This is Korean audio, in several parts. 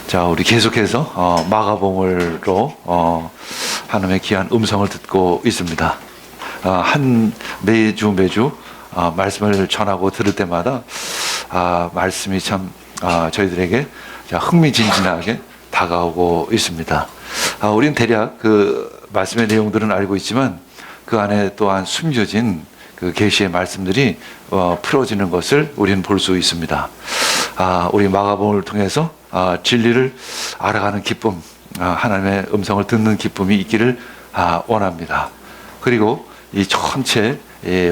자, 우리 계속해서 마가복음으로 하나님의 귀한 음성을 듣고 있습니다. 매주 말씀을 전하고 들을 때마다 말씀이 참 저희들에게 흥미진진하게 다가오고 있습니다. 우리는 대략 그 말씀의 내용들은 알고 있지만 그 안에 또한 숨겨진 그 계시의 말씀들이 풀어지는 것을 우리는 볼 수 있습니다. 우리 마가복음을 통해서 진리를 알아가는 기쁨, 하나님의 음성을 듣는 기쁨이 있기를 원합니다. 그리고 이 전체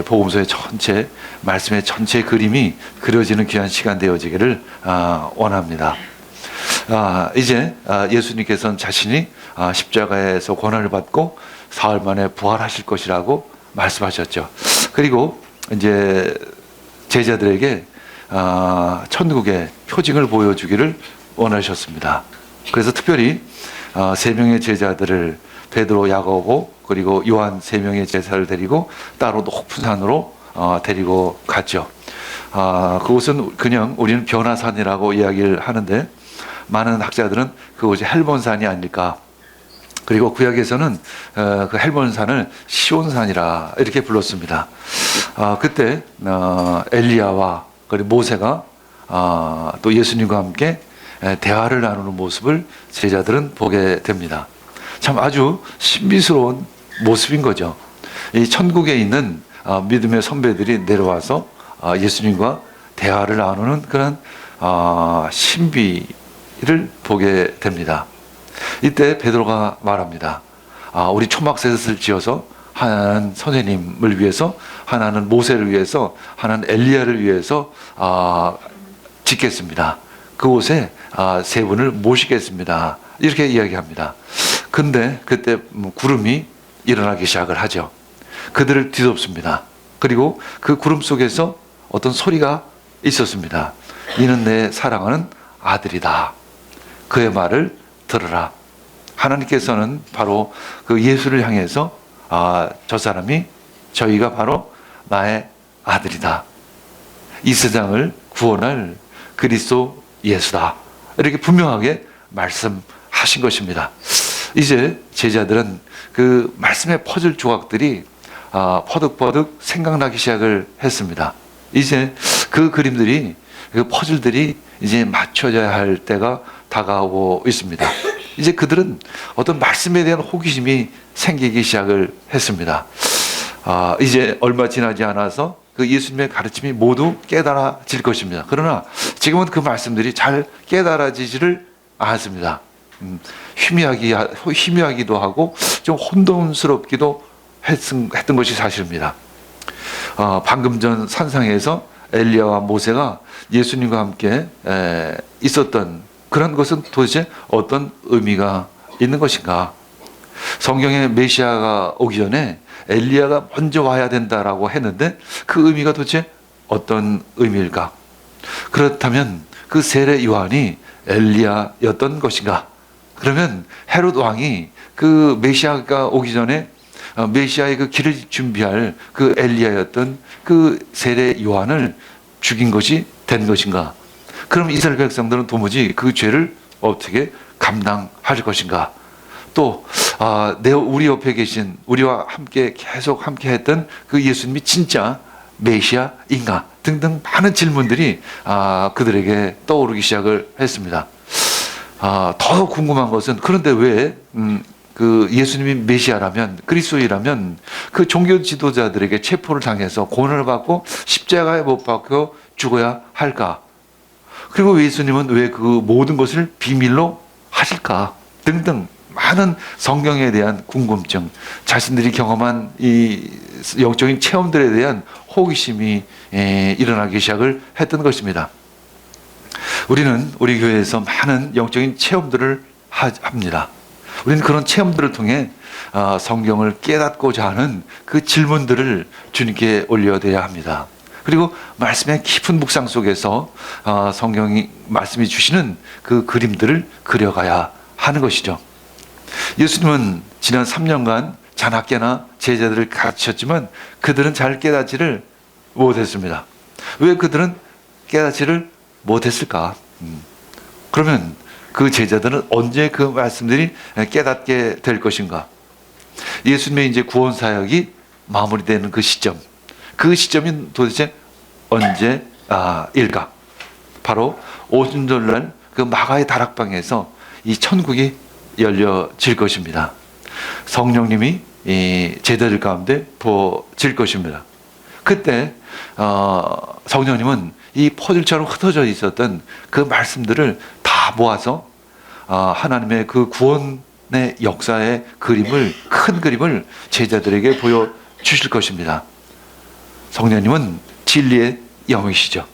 복음서의 전체 말씀의 전체 그림이 그려지는 귀한 시간 되어지기를 원합니다. 이제 예수님께서는 자신이 십자가에서 고난을 받고 사흘 만에 부활하실 것이라고 말씀하셨죠. 그리고 이제 제자들에게 천국의 표징을 보여주기를 원하셨습니다. 그래서 특별히 세 명의 제자들을 베드로, 야고보 그리고 요한 세 명의 제자를 데리고 따로 높은 산으로 데리고 갔죠. 그곳은 그냥 우리는 변화산이라고 이야기를 하는데 많은 학자들은 그곳이 헬몬산이 아닐까. 그리고 구약에서는 그 헬몬산을 시온산이라 이렇게 불렀습니다. 그때 엘리야와 그리고 모세가 또 예수님과 함께 대화를 나누는 모습을 제자들은 보게 됩니다. 참 아주 신비스러운 모습인 거죠. 이 천국에 있는 믿음의 선배들이 내려와서 예수님과 대화를 나누는 그런 신비를 보게 됩니다. 이때 베드로가 말합니다. 우리 초막셋을 지어서 하나는 선생님을 위해서, 하나는 모세를 위해서, 하나는 엘리야를 위해서 짓겠습니다. 그곳에 세 분을 모시겠습니다. 이렇게 이야기합니다. 근데 그때 구름이 일어나기 시작을 하죠. 그들을 뒤덮습니다. 그리고 그 구름 속에서 어떤 소리가 있었습니다. 이는 내 사랑하는 아들이다. 그의 말을 들으라. 하나님께서는 바로 그 예수를 향해서 저 사람이, 저희가 바로 나의 아들이다. 이 세상을 구원할 그리스도 예수다. 이렇게 분명하게 말씀하신 것입니다. 이제 제자들은 그 말씀의 퍼즐 조각들이 퍼득퍼득 생각나기 시작을 했습니다. 이제 그 그림들이, 그 퍼즐들이 이제 맞춰져야 할 때가 다가오고 있습니다. 이제 그들은 어떤 말씀에 대한 호기심이 생기기 시작을 했습니다. 이제 얼마 지나지 않아서 그 예수님의 가르침이 모두 깨달아질 것입니다. 그러나 지금은 그 말씀들이 잘 깨달아지지를 않습니다. 희미하기도 하고 좀 혼돈스럽기도 했던 것이 사실입니다. 방금 전 산상에서 엘리야와 모세가 예수님과 함께 있었던 그런 것은 도대체 어떤 의미가 있는 것인가? 성경에 메시아가 오기 전에 엘리야가 먼저 와야 된다라고 했는데 그 의미가 도대체 어떤 의미일까? 그렇다면 그 세례 요한이 엘리야였던 것인가? 그러면 헤롯 왕이 그 메시아가 오기 전에 메시아의 그 길을 준비할 그 엘리야였던 그 세례 요한을 죽인 것이 된 것인가? 그럼 이스라엘 백성들은 도무지 그 죄를 어떻게 감당할 것인가? 또 우리 옆에 계신, 우리와 함께 계속 함께 했던 그 예수님이 진짜 메시아인가? 등등 많은 질문들이 그들에게 떠오르기 시작을 했습니다. 더 궁금한 것은, 그런데 왜 그 예수님이 메시아라면, 그리스도이라면 그 종교 지도자들에게 체포를 당해서 고난을 받고 십자가에 못 박혀 죽어야 할까? 그리고 예수님은 왜 그 모든 것을 비밀로 하실까? 등등 많은 성경에 대한 궁금증, 자신들이 경험한 이 영적인 체험들에 대한 호기심이 일어나기 시작을 했던 것입니다. 우리는 우리 교회에서 많은 영적인 체험들을 합니다. 우리는 그런 체험들을 통해 성경을 깨닫고자 하는 그 질문들을 주님께 올려드려야 합니다. 그리고 말씀의 깊은 묵상 속에서 성경이 말씀이 주시는 그 그림들을 그려가야 하는 것이죠. 예수님은 지난 3년간 자나깨나 제자들을 가르치셨지만 그들은 잘 깨닫지를 못했습니다. 왜 그들은 깨닫지를 못했을까? 그러면 그 제자들은 언제 그 말씀들이 깨닫게 될 것인가? 예수님의 이제 구원 사역이 마무리되는 그 시점, 그 시점이 도대체 언제일까? 바로 오순절날 그 마가의 다락방에서 이 천국이 열려질 것입니다. 성령님이 이 제자들 가운데 부어질 것입니다. 그때 성령님은 이 포들처럼 흩어져 있었던 그 말씀들을 다 모아서 하나님의 그 구원의 역사의 그림을, 큰 그림을 제자들에게 보여주실 것입니다. 성령님은 진리의 영이시죠.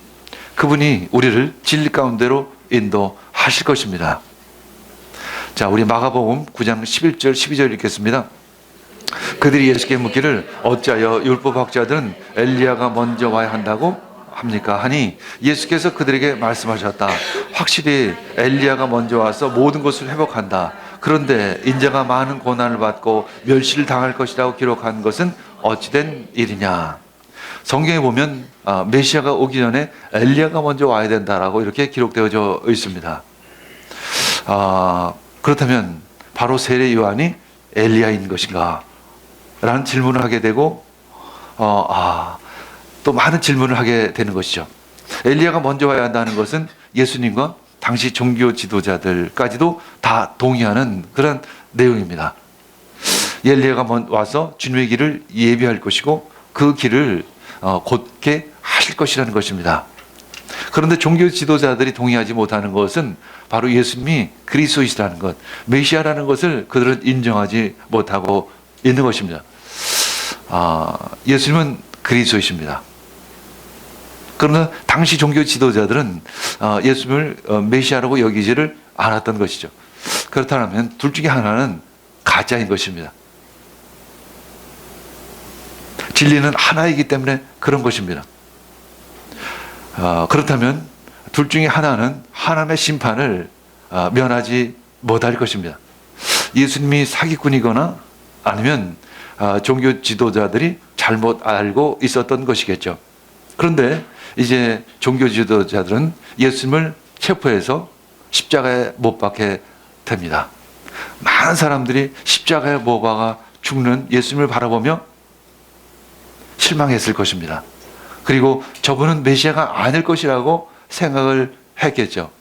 그분이 우리를 진리 가운데로 인도하실 것입니다. 자, 우리 마가복음 9장 11절 12절 읽겠습니다. 그들이 예수께 묻기를 어찌하여 율법학자들은 엘리야가 먼저 와야 한다고 합니까? 하니 예수께서 그들에게 말씀하셨다. 확실히 엘리야가 먼저 와서 모든 것을 회복한다. 그런데 인자가 많은 고난을 받고 멸시를 당할 것이라고 기록한 것은 어찌된 일이냐? 성경에 보면 메시아가 오기 전에 엘리야가 먼저 와야 된다라고 이렇게 기록되어져 있습니다. 그렇다면 바로 세례 요한이 엘리야인 것인가? 라는 질문을 하게 되고 또 많은 질문을 하게 되는 것이죠. 엘리야가 먼저 와야 한다는 것은 예수님과 당시 종교 지도자들까지도 다 동의하는 그런 내용입니다. 엘리야가 와서 주님의 길을 예비할 것이고 그 길을 곧게 하실 것이라는 것입니다. 그런데 종교 지도자들이 동의하지 못하는 것은 바로 예수님이 그리스도이시라는 것, 메시아라는 것을 그들은 인정하지 못하고 있는 것입니다. 예수님은 그리스도이십니다. 그러나 당시 종교 지도자들은 예수님을 메시아라고 여기지를 않았던 것이죠. 그렇다면 둘 중에 하나는 가짜인 것입니다. 진리는 하나이기 때문에 그런 것입니다. 그렇다면 둘 중에 하나는 하나님의 심판을 면하지 못할 것입니다. 예수님이 사기꾼이거나 아니면 종교 지도자들이 잘못 알고 있었던 것이겠죠. 그런데 이제 종교 지도자들은 예수님을 체포해서 십자가에 못 박게 됩니다. 많은 사람들이 십자가에 못 박아 죽는 예수님을 바라보며 실망했을 것입니다. 그리고 저분은 메시아가 아닐 것이라고 생각을 했겠죠.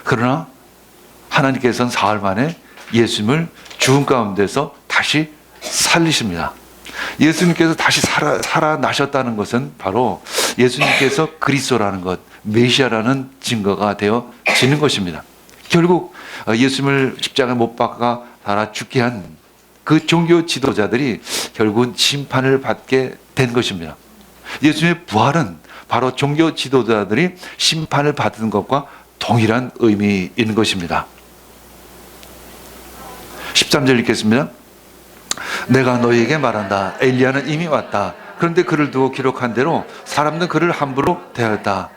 그러나 하나님께서는 사흘 만에 예수님을 죽음 가운데서 다시 살리십니다. 예수님께서 다시 살아나셨다는 것은 바로 예수님께서 그리스도라는 것, 메시아라는 증거가 되어지는 것입니다. 결국 예수님을 십자가에 못 박아 달아 죽게 한 그 종교 지도자들이 결국은 심판을 받게 된 것입니다. 예수님의 부활은 바로 종교 지도자들이 심판을 받은 것과 동일한 의미인 것입니다. 13절 읽겠습니다. 내가 너희에게 말한다. 엘리야는 이미 왔다. 그런데 그를 두고 기록한 대로 사람들은 그를 함부로 대하였다.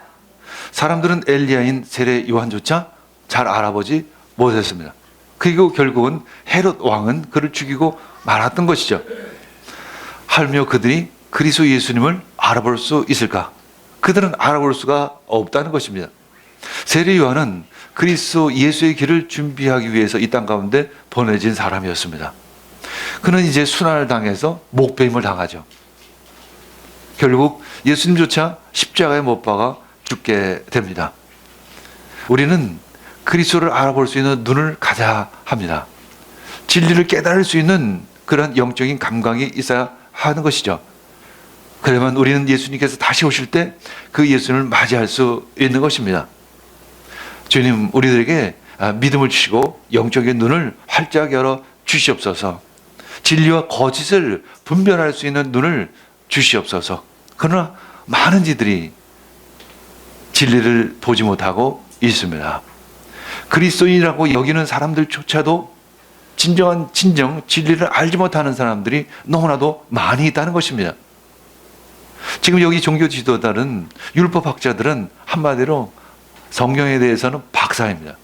사람들은 엘리야인 세례 요한조차 잘 알아보지 못했습니다. 그리고 결국은 헤롯 왕은 그를 죽이고 말았던 것이죠. 하물며 그들이 그리스도 예수님을 알아볼 수 있을까? 그들은 알아볼 수가 없다는 것입니다. 세례 요한은 그리스도 예수의 길을 준비하기 위해서 이 땅 가운데 보내진 사람이었습니다. 그는 이제 순환을 당해서 목배임을 당하죠. 결국 예수님조차 십자가에 못 박아 죽게 됩니다. 우리는 그리스도를 알아볼 수 있는 눈을 가져야 합니다. 진리를 깨달을 수 있는 그런 영적인 감각이 있어야 하는 것이죠. 그러면 우리는 예수님께서 다시 오실 때 그 예수님을 맞이할 수 있는 것입니다. 주님, 우리들에게 믿음을 주시고 영적인 눈을 활짝 열어 주시옵소서. 진리와 거짓을 분별할 수 있는 눈을 주시옵소서. 그러나 많은 이들이 진리를 보지 못하고 있습니다. 그리스도인이라고 여기는 사람들조차도 진정 진리를 알지 못하는 사람들이 너무나도 많이 있다는 것입니다. 지금 여기 종교 지도자들은, 율법학자들은 한마디로 성경에 대해서는 박사입니다.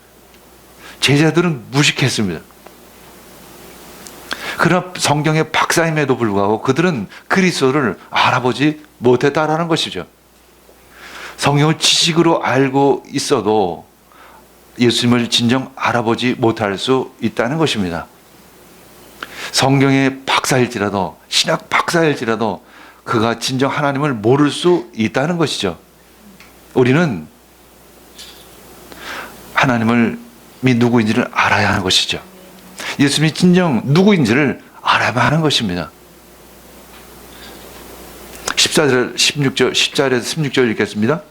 제자들은 무식했습니다. 그러나 성경의 박사임에도 불구하고 그들은 그리스도를 알아보지 못했다라는 것이죠. 성경을 지식으로 알고 있어도 예수님을 진정 알아보지 못할 수 있다는 것입니다. 성경의 박사일지라도, 신학 박사일지라도 그가 진정 하나님을 모를 수 있다는 것이죠. 우리는 하나님이 누구인지를 알아야 하는 것이죠. 예수님이 진정 누구인지를 알아야 하는 것입니다. 14절에서 16절 읽겠습니다.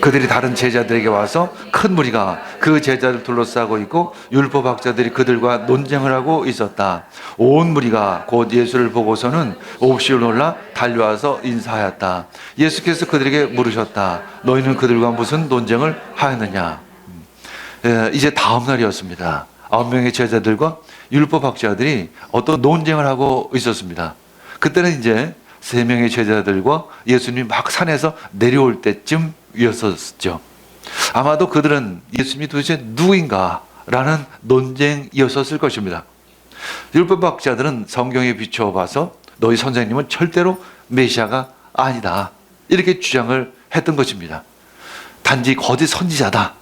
그들이 다른 제자들에게 와서 큰 무리가 그 제자를 둘러싸고 있고 율법학자들이 그들과 논쟁을 하고 있었다. 온 무리가 곧 예수를 보고서는 몹시 놀라 달려와서 인사하였다. 예수께서 그들에게 물으셨다. 너희는 그들과 무슨 논쟁을 하였느냐? 이제 다음 날이었습니다. 9명의 제자들과 율법학자들이 어떤 논쟁을 하고 있었습니다. 그때는 이제 3명의 제자들과 예수님이 막 산에서 내려올 때쯤이었었죠. 아마도 그들은 예수님이 도대체 누구인가라는 논쟁이었었을 것입니다. 율법학자들은 성경에 비추어 너희 선생님은 절대로 메시아가 아니다, 이렇게 주장을 했던 것입니다. 단지 거짓 선지자다,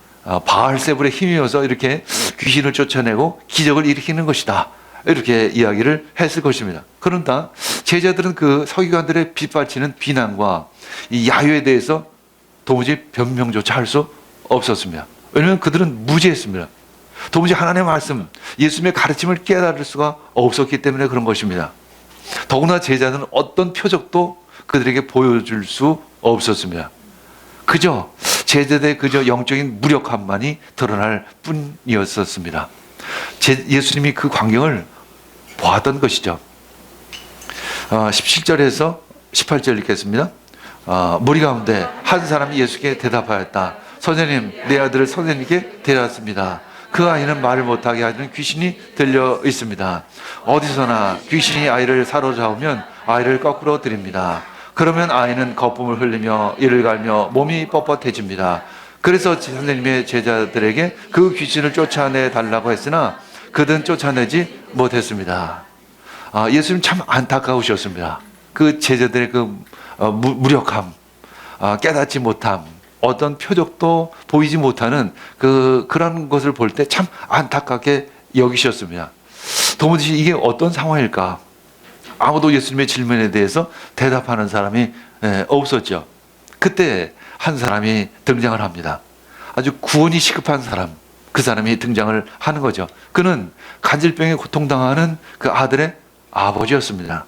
바알세불에 힘입어서 이렇게 귀신을 쫓아내고 기적을 일으키는 것이다, 이렇게 이야기를 했을 것입니다. 그런데 제자들은 그 서기관들의 빗발치는 비난과 이 야유에 대해서 도무지 변명조차 할 수 없었습니다. 왜냐하면 그들은 무지했습니다. 도무지 하나님의 말씀, 예수님의 가르침을 깨달을 수가 없었기 때문에 그런 것입니다. 더구나 제자는 어떤 표적도 그들에게 보여줄 수 없었습니다. 그저 제자들의 영적인 무력함만이 드러날 뿐이었었습니다. 예수님이 그 광경을 보았던 것이죠. 17절에서 18절 읽겠습니다. 무리 가운데 한 사람이 예수께 대답하였다. 선생님, 내 아들을 선생님께 데려왔습니다. 그 아이는 말을 못하게 하는 귀신이 들려 있습니다. 어디서나 귀신이 아이를 사로잡으면 아이를 거꾸로 드립니다. 그러면 아이는 거품을 흘리며 이를 갈며 몸이 뻣뻣해집니다. 그래서 선생님의 제자들에게 그 귀신을 쫓아내 달라고 했으나 그들은 쫓아내지 못했습니다. 예수님 참 안타까우셨습니다. 그 제자들의 그 무력함, 깨닫지 못함, 어떤 표적도 보이지 못하는 그런 것을 볼 때 참 안타깝게 여기셨습니다. 도무지 이게 어떤 상황일까? 아무도 예수님의 질문에 대해서 대답하는 사람이 없었죠. 그때 한 사람이 등장을 합니다. 아주 구원이 시급한 사람, 그 사람이 등장을 하는 거죠. 그는 간질병에 고통당하는 그 아들의 아버지였습니다.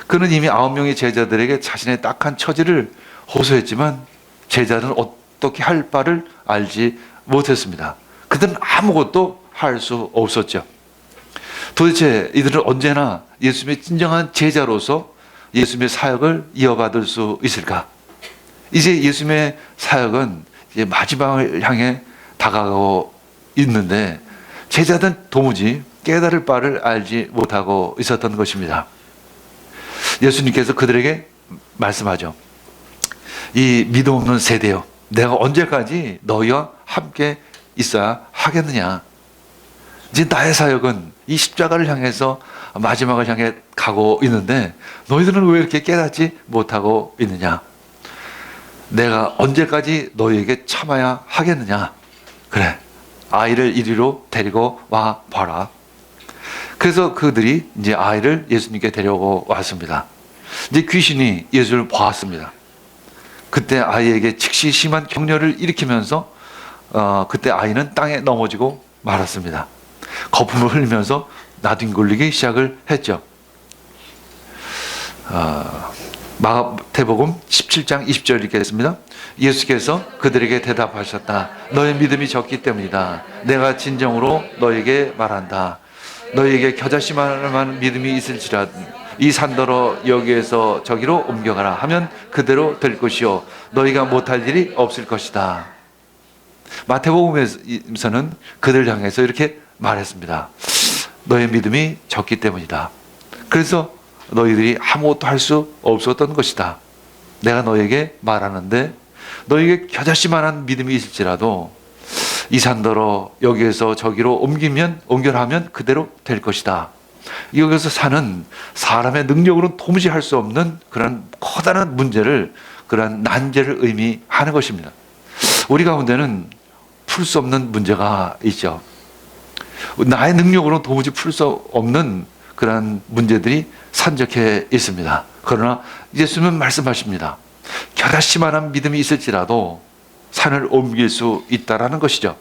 그는 이미 9명의 제자들에게 자신의 딱한 처지를 호소했지만 제자들은 어떻게 할 바를 알지 못했습니다. 그들은 아무것도 할 수 없었죠. 도대체 이들은 언제나 예수님의 진정한 제자로서 예수님의 사역을 이어받을 수 있을까? 이제 예수님의 사역은 이제 마지막을 향해 다가가고 있는데 제자들은 도무지 깨달을 바를 알지 못하고 있었던 것입니다. 예수님께서 그들에게 말씀하죠. 이 믿음 없는 세대요, 내가 언제까지 너희와 함께 있어야 하겠느냐? 이제 나의 사역은 이 십자가를 향해서 마지막을 향해 가고 있는데 너희들은 왜 이렇게 깨닫지 못하고 있느냐? 내가 언제까지 너희에게 참아야 하겠느냐? 그래, 아이를 이리로 데리고 와 봐라. 그래서 그들이 이제 아이를 예수님께 데려오고 왔습니다. 이제 귀신이 예수를 보았습니다. 그때 아이에게 즉시 심한 격려를 일으키면서 그때 아이는 땅에 넘어지고 말았습니다. 거품을 흘리면서 나뒹굴리기 시작을 했죠. 마태복음 17장 20절 읽겠습니다. 예수께서 그들에게 대답하셨다. 너의 믿음이 적기 때문이다. 내가 진정으로 너에게 말한다. 너에게 겨자씨만한 믿음이 있을지라 이 산더러 여기에서 저기로 옮겨가라 하면 그대로 될 것이요 너희가 못할 일이 없을 것이다. 마태복음에서는 그들 향해서 이렇게 말했습니다. 너의 믿음이 적기 때문이다. 그래서 너희들이 아무것도 할 수 없었던 것이다. 내가 너에게 말하는데 너에게 겨자씨만한 믿음이 있을지라도 이 산더러 여기에서 저기로 옮겨라면 그대로 될 것이다. 여기서 사는 사람의 능력으로는 도무지 할 수 없는 그런 커다란 문제를, 그런 난제를 의미하는 것입니다. 우리 가운데는 풀 수 없는 문제가 있죠. 나의 능력으로 도무지 풀 수 없는 그러한 문제들이 산적해 있습니다. 그러나 예수님은 말씀하십니다. 겨자씨만한 믿음이 있을지라도 산을 옮길 수 있다라는 것이죠.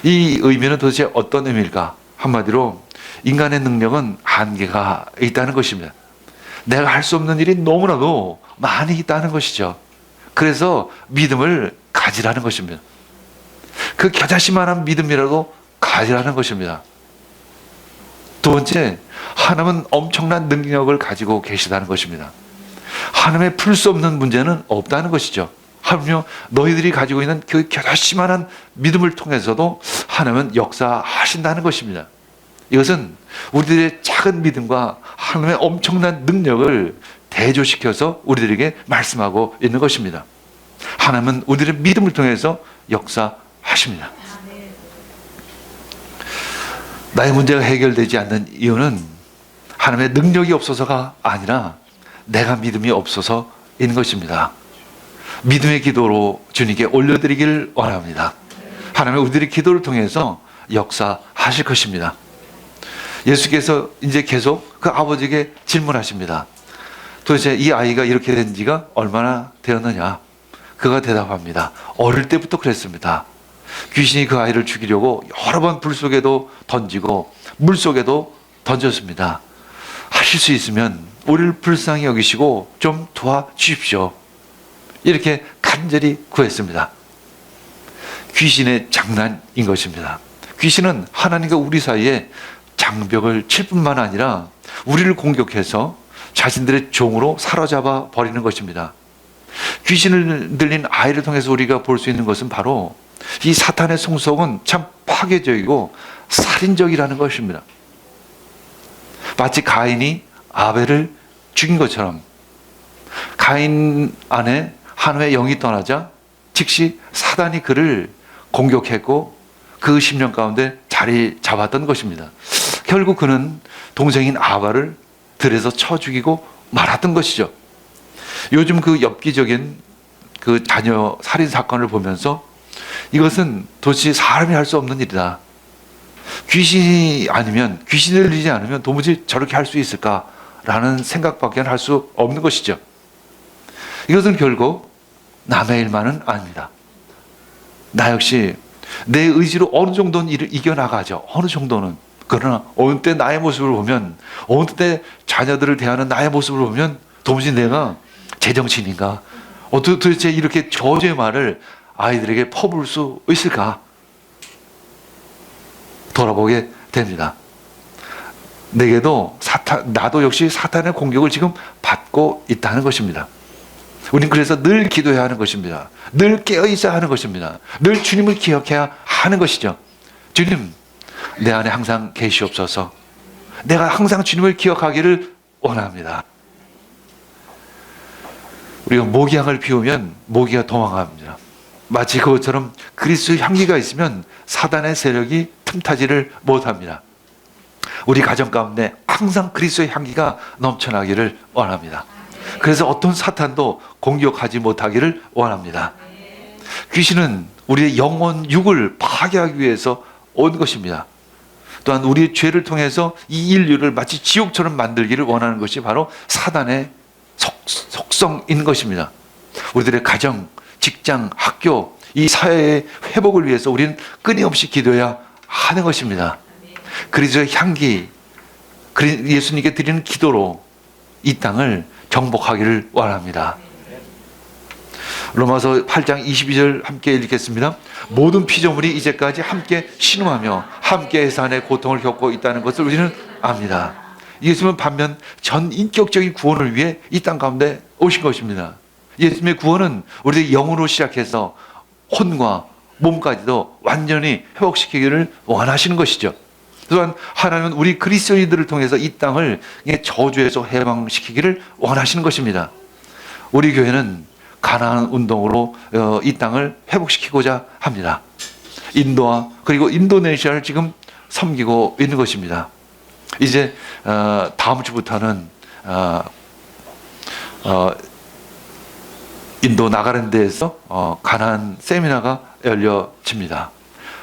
이 의미는 도대체 어떤 의미일까? 한마디로 인간의 능력은 한계가 있다는 것입니다. 내가 할 수 없는 일이 너무나도 많이 있다는 것이죠. 그래서 믿음을 가지라는 것입니다. 그 겨자씨만한 믿음이라도 가지라는 것입니다. 두 번째, 하나님은 엄청난 능력을 가지고 계시다는 것입니다. 하나님의 풀 수 없는 문제는 없다는 것이죠. 하물며 너희들이 가지고 있는 그 겨자씨만한 믿음을 통해서도 하나님은 역사하신다는 것입니다. 이것은 우리들의 작은 믿음과 하나님의 엄청난 능력을 대조시켜서 우리들에게 말씀하고 있는 것입니다. 하나님은 우리들의 믿음을 통해서 역사하십니다. 나의 문제가 해결되지 않는 이유는 하나님의 능력이 없어서가 아니라 내가 믿음이 없어서인 것입니다. 믿음의 기도로 주님께 올려드리기를 원합니다. 하나님은 우리들의 기도를 통해서 역사하실 것입니다. 예수께서 이제 계속 그 아버지에게 질문하십니다. 도대체 이 아이가 이렇게 된 지가 얼마나 되었느냐? 그가 대답합니다. 어릴 때부터 그랬습니다. 귀신이 그 아이를 죽이려고 여러 번 불 속에도 던지고 물 속에도 던졌습니다. 하실 수 있으면 우리를 불쌍히 여기시고 좀 도와주십시오. 이렇게 간절히 구했습니다. 귀신의 장난인 것입니다. 귀신은 하나님과 우리 사이에 장벽을 칠 뿐만 아니라 우리를 공격해서 자신들의 종으로 사로잡아 버리는 것입니다. 귀신을 들린 아이를 통해서 우리가 볼 수 있는 것은 바로 이 사탄의 성속은 참 파괴적이고 살인적이라는 것입니다. 마치 가인이 아벨을 죽인 것처럼 가인 안에 하나님의 영이 떠나자 즉시 사단이 그를 공격했고 그 심령 가운데 자리 잡았던 것입니다. 결국 그는 동생인 아벨을 들에서 쳐 죽이고 말았던 것이죠. 요즘 그 엽기적인 그 자녀 살인 사건을 보면서 이것은 도대체 사람이 할 수 없는 일이다. 귀신이 아니면, 귀신을 들리지 않으면 도무지 저렇게 할 수 있을까라는 생각밖에 할 수 없는 것이죠. 이것은 결국 남의 일만은 아닙니다. 나 역시 내 의지로 어느 정도는 일을 이겨나가죠. 어느 정도는. 그러나 어느 때 나의 모습을 보면, 어느 때 자녀들을 대하는 나의 모습을 보면 도무지 내가 제정신인가? 도대체 이렇게 저주의 말을 아이들에게 퍼부을 수 있을까? 돌아보게 됩니다. 내게도 나도 역시 사탄의 공격을 지금 받고 있다는 것입니다. 우리는 그래서 늘 기도해야 하는 것입니다. 늘 깨어 있어야 하는 것입니다. 늘 주님을 기억해야 하는 것이죠. 주님, 내 안에 항상 계시옵소서. 내가 항상 주님을 기억하기를 원합니다. 우리가 모기향을 피우면 모기가 도망갑니다. 마치 그것처럼 그리스도의 향기가 있으면 사단의 세력이 틈타지를 못합니다. 우리 가정 가운데 항상 그리스도의 향기가 넘쳐나기를 원합니다. 그래서 어떤 사탄도 공격하지 못하기를 원합니다. 귀신은 우리의 영혼 육을 파괴하기 위해서 온 것입니다. 또한 우리의 죄를 통해서 이 인류를 마치 지옥처럼 만들기를 원하는 것이 바로 사단의 속성인 것입니다. 우리들의 가정, 직장, 학교, 이 사회의 회복을 위해서 우리는 끊임없이 기도해야 하는 것입니다. 그리스도의 향기, 예수님께 드리는 기도로 이 땅을 정복하기를 원합니다. 로마서 8장 22절 함께 읽겠습니다. 모든 피조물이 이제까지 함께 신음하며 함께 해산의 고통을 겪고 있다는 것을 우리는 압니다. 예수님은 반면 전 인격적인 구원을 위해 이 땅 가운데 오신 것입니다. 예수님의 구원은 우리의 영으로 시작해서 혼과 몸까지도 완전히 회복시키기를 원하시는 것이죠. 또한 하나님은 우리 그리스도인들을 통해서 이 땅을 저주에서 해방시키기를 원하시는 것입니다. 우리 교회는 가나안 운동으로 이 땅을 회복시키고자 합니다. 인도와 그리고 인도네시아를 지금 섬기고 있는 것입니다. 이제 다음 주부터는 인도 나가랜드에서 가나안 세미나가 열려집니다.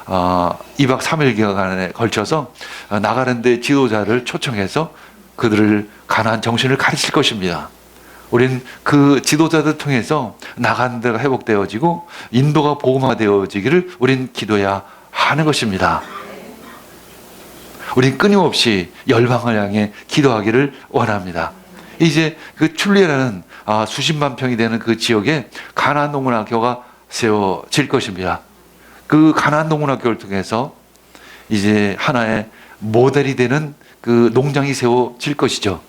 2박 3일간에 걸쳐서 나가는데 지도자를 초청해서 그들을 가나안 정신을 가르칠 것입니다. 우린 그 지도자들 통해서 나가는 데가 회복되어지고 인도가 복음화되어지기를 우린 기도해야 하는 것입니다. 우린 끊임없이 열방을 향해 기도하기를 원합니다. 이제 그 출리라는 수십만 평이 되는 그 지역에 가나안 농문학교가 세워질 것입니다. 그 가나안 농문학교를 통해서 이제 하나의 모델이 되는 그 농장이 세워질 것이죠.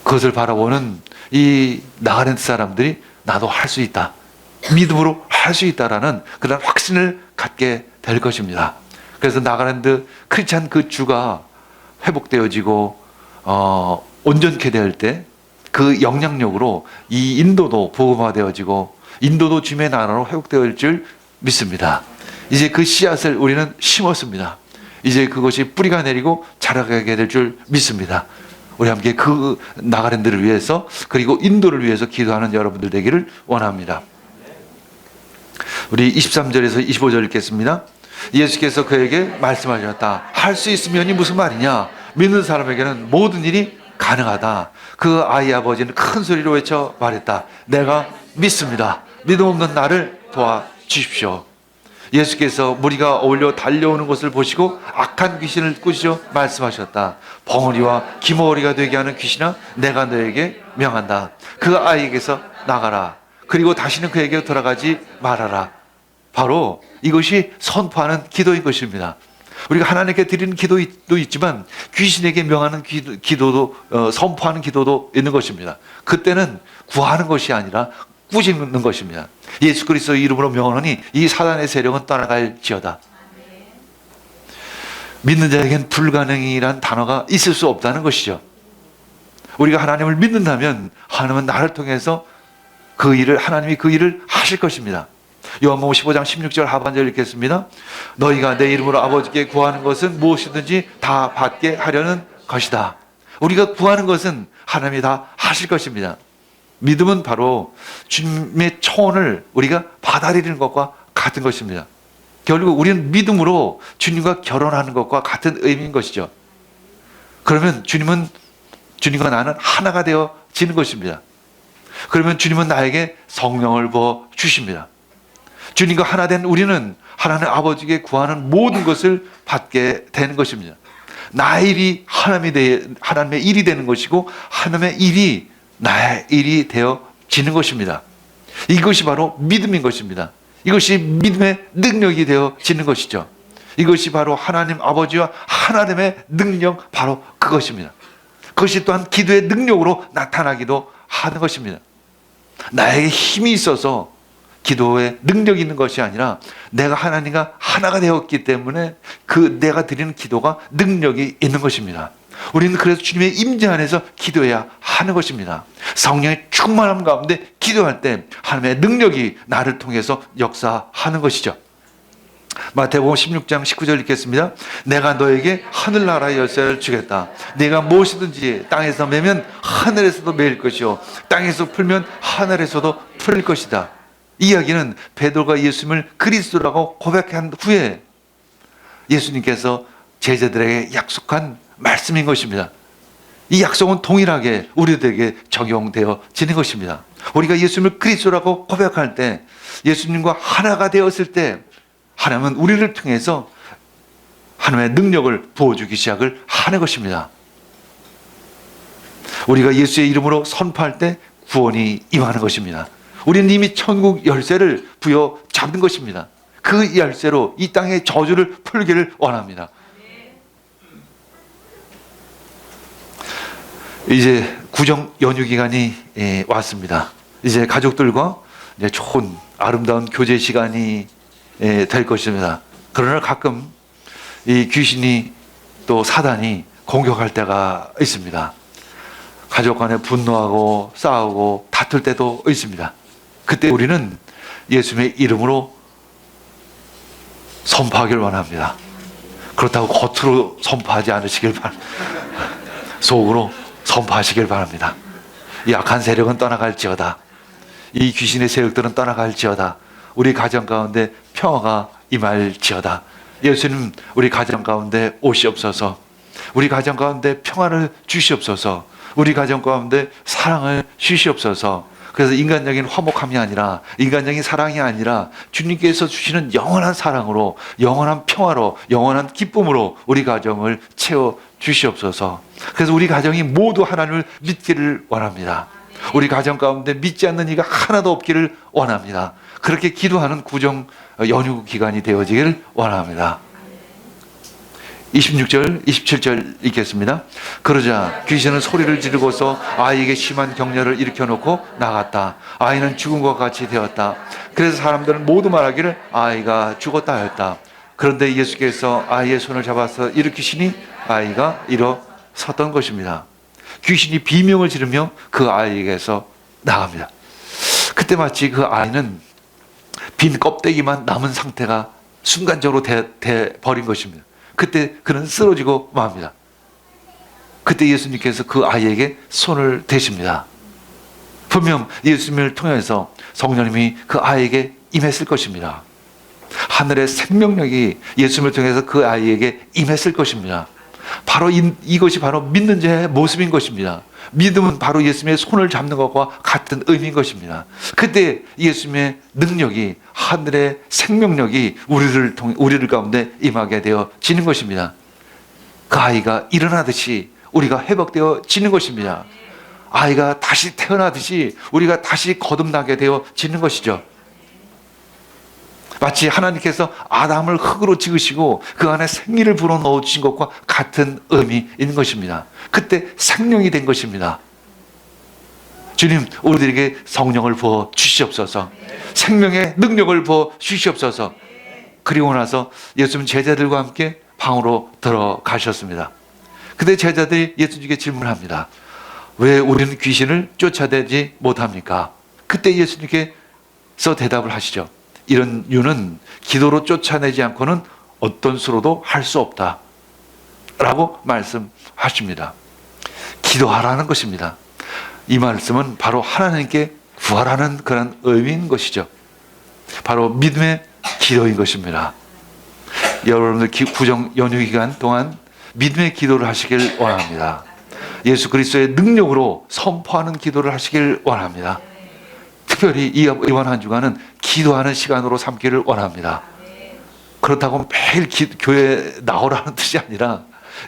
그것을 바라보는 이 나가는 사람들이 나도 할 수 있다, 믿음으로 할 수 있다라는 그런 확신을 갖게 될 것입니다. 그래서 나가랜드 크리스찬 그 주가 회복되어지고 온전케 될 때 그 영향력으로 이 인도도 복음화되어지고 인도도 주님의 나라로 회복되어질 줄 믿습니다. 이제 그 씨앗을 우리는 심었습니다. 이제 그것이 뿌리가 내리고 자라게 될 줄 믿습니다. 우리 함께 그 나가랜드를 위해서 그리고 인도를 위해서 기도하는 여러분들 되기를 원합니다. 우리 23절에서 25절 읽겠습니다. 예수께서 그에게 말씀하셨다. 할 수 있으면이 무슨 말이냐? 믿는 사람에게는 모든 일이 가능하다. 그 아이 아버지는 큰 소리로 외쳐 말했다. 내가 믿습니다. 믿음 없는 나를 도와주십시오. 예수께서 무리가 어울려 달려오는 것을 보시고 악한 귀신을 꾸짖어 말씀하셨다. 벙어리와 기머리가 되게 하는 귀신아, 내가 너에게 명한다. 그 아이에게서 나가라. 그리고 다시는 그에게 돌아가지 말아라. 바로 이것이 선포하는 기도인 것입니다. 우리가 하나님께 드리는 기도도 있지만 귀신에게 명하는 기도도 선포하는 기도도 있는 것입니다. 그때는 구하는 것이 아니라 꾸짖는 것입니다. 예수 그리스도 이름으로 명하노니 이 사단의 세력은 떠나갈지어다. 믿는 자에겐 불가능이란 단어가 있을 수 없다는 것이죠. 우리가 하나님을 믿는다면 하나님은 나를 통해서 하나님이 그 일을 하실 것입니다. 요한복음 15장 16절 하반절 읽겠습니다. 너희가 내 이름으로 아버지께 구하는 것은 무엇이든지 다 받게 하려는 것이다. 우리가 구하는 것은 하나님이 다 하실 것입니다. 믿음은 바로 주님의 초원을 우리가 받아들이는 것과 같은 것입니다. 결국 우리는 믿음으로 주님과 결혼하는 것과 같은 의미인 것이죠. 그러면 주님과 나는 하나가 되어지는 것입니다. 그러면 주님은 나에게 성령을 부어 주십니다. 주님과 하나 된 우리는 하나님 아버지께 구하는 모든 것을 받게 되는 것입니다. 나의 일이 하나님의 일이 되는 것이고 하나님의 일이 나의 일이 되어지는 것입니다. 이것이 바로 믿음인 것입니다. 이것이 믿음의 능력이 되어지는 것이죠. 이것이 바로 하나님 아버지와 하나님의 능력, 바로 그것입니다. 그것이 또한 기도의 능력으로 나타나기도 하는 것입니다. 나에게 힘이 있어서 기도에 능력이 있는 것이 아니라 내가 하나님과 하나가 되었기 때문에 내가 드리는 기도가 능력이 있는 것입니다. 우리는 그래서 주님의 임재 안에서 기도해야 하는 것입니다. 성령의 충만함 가운데 기도할 때 하나님의 능력이 나를 통해서 역사하는 것이죠. 마태복음 16장 19절 읽겠습니다. 내가 너에게 하늘나라의 열쇠를 주겠다. 네가 무엇이든지 땅에서 매면 하늘에서도 매일 것이요 땅에서 풀면 하늘에서도 풀릴 것이다. 이 이야기는 베드로가 예수님을 그리스도라고 고백한 후에 예수님께서 제자들에게 약속한 말씀인 것입니다. 이 약속은 동일하게 우리들에게 적용되어지는 것입니다. 우리가 예수님을 그리스도라고 고백할 때, 예수님과 하나가 되었을 때 하나님은 우리를 통해서 하나님의 능력을 부어주기 시작을 하는 것입니다. 우리가 예수의 이름으로 선포할 때 구원이 임하는 것입니다. 우리는 이미 천국 열쇠를 부여잡는 것입니다. 그 열쇠로 이 땅의 저주를 풀기를 원합니다. 이제 구정 연휴 기간이 왔습니다. 이제 가족들과 이제 좋은 아름다운 교제 시간이 될 것입니다. 그러나 가끔 이 귀신이 또 사단이 공격할 때가 있습니다. 가족 간에 분노하고 싸우고 다툴 때도 있습니다. 그때 우리는 예수님의 이름으로 선포하기를 원합니다. 그렇다고 겉으로 선포하지 않으시길 바랍니다. 속으로 선포하시길 바랍니다. 이 악한 세력은 떠나갈지어다. 이 귀신의 세력들은 떠나갈지어다. 우리 가정 가운데 평화가 임할지어다. 예수님 우리 가정 가운데 오시옵소서. 우리 가정 가운데 평화를 주시옵소서. 우리 가정 가운데 사랑을 주시옵소서. 그래서 인간적인 화목함이 아니라, 인간적인 사랑이 아니라 주님께서 주시는 영원한 사랑으로, 영원한 평화로, 영원한 기쁨으로 우리 가정을 채워 주시옵소서. 그래서 우리 가정이 모두 하나님을 믿기를 원합니다. 우리 가정 가운데 믿지 않는 이가 하나도 없기를 원합니다. 그렇게 기도하는 구정 연휴 기간이 되어지기를 원합니다. 26절, 27절 읽겠습니다. 그러자 귀신은 소리를 지르고서 아이에게 심한 격려를 일으켜놓고 나갔다. 아이는 죽은 것 같이 되었다. 그래서 사람들은 모두 말하기를 아이가 죽었다 하였다. 그런데 예수께서 아이의 손을 잡아서 일으키시니 아이가 일어섰던 것입니다. 귀신이 비명을 지르며 그 아이에게서 나갑니다. 그때 마치 그 아이는 빈 껍데기만 남은 상태가 순간적으로 돼 버린 것입니다. 그때 그는 쓰러지고 맙니다. 그때 예수님께서 그 아이에게 손을 대십니다. 분명 예수님을 통해서 성령님이 그 아이에게 임했을 것입니다. 하늘의 생명력이 예수님을 통해서 그 아이에게 임했을 것입니다. 바로 이것이 바로 믿는 자의 모습인 것입니다. 믿음은 바로 예수님의 손을 잡는 것과 같은 의미인 것입니다. 그때 예수님의 능력이, 하늘의 생명력이 우리를 가운데 임하게 되어지는 것입니다. 그 아이가 일어나듯이 우리가 회복되어지는 것입니다. 아이가 다시 태어나듯이 우리가 다시 거듭나게 되어지는 것이죠. 마치 하나님께서 아담을 흙으로 지으시고 그 안에 생기를 불어넣어 주신 것과 같은 의미인 것입니다. 그때 생명이 된 것입니다. 주님, 우리들에게 성령을 부어 주시옵소서. 생명의 능력을 부어 주시옵소서. 그리고 나서 예수님 제자들과 함께 방으로 들어가셨습니다. 그때 제자들이 예수님께 질문합니다. 왜 우리는 귀신을 쫓아내지 못합니까? 그때 예수님께서 대답을 하시죠. 이런 이유는 기도로 쫓아내지 않고는 어떤 수로도 할 수 없다 라고 말씀하십니다. 기도하라는 것입니다. 이 말씀은 바로 하나님께 구하라는 그런 의미인 것이죠. 바로 믿음의 기도인 것입니다. 여러분들 구정 연휴 기간 동안 믿음의 기도를 하시길 원합니다. 예수 그리스도의 능력으로 선포하는 기도를 하시길 원합니다. 특별히 이번 한 주간은 기도하는 시간으로 삼기를 원합니다. 그렇다고 매일 교회에 나오라는 뜻이 아니라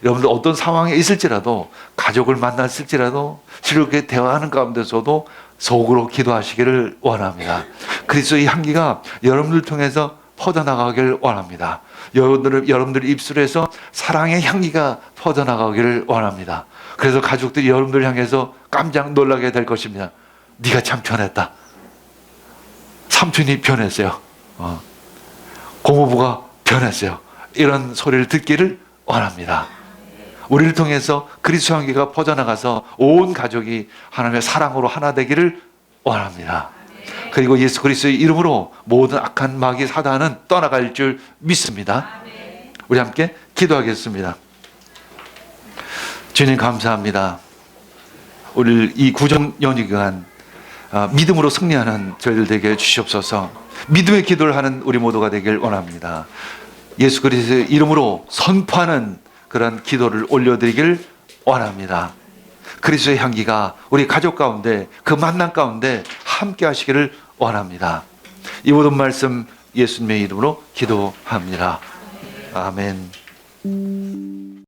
여러분들 어떤 상황에 있을지라도, 가족을 만났을지라도 즐겁게 대화하는 가운데서도 속으로 기도하시기를 원합니다. 그리스도의 향기가 여러분들 통해서 퍼져나가기를 원합니다. 여러분들 입술에서 사랑의 향기가 퍼져나가기를 원합니다. 그래서 가족들이 여러분들 향해서 깜짝 놀라게 될 것입니다. 네가 참 변했다. 삼촌이 변했어요. 고모부가 변했어요. 이런 소리를 듣기를 원합니다. 우리를 통해서 그리스도 향기가 퍼져나가서 온 가족이 하나님의 사랑으로 하나 되기를 원합니다. 그리고 예수 그리스도의 이름으로 모든 악한 마귀 사단은 떠나갈 줄 믿습니다. 우리 함께 기도하겠습니다. 주님 감사합니다. 오늘 이 구정 연휴 기간 믿음으로 승리하는 저희들 되게 해주시옵소서. 믿음의 기도를 하는 우리 모두가 되길 원합니다. 예수 그리스도의 이름으로 선포하는 그런 기도를 올려드리길 원합니다. 그리스도의 향기가 우리 가족 가운데, 그 만남 가운데 함께 하시기를 원합니다. 이 모든 말씀 예수님의 이름으로 기도합니다. 아멘.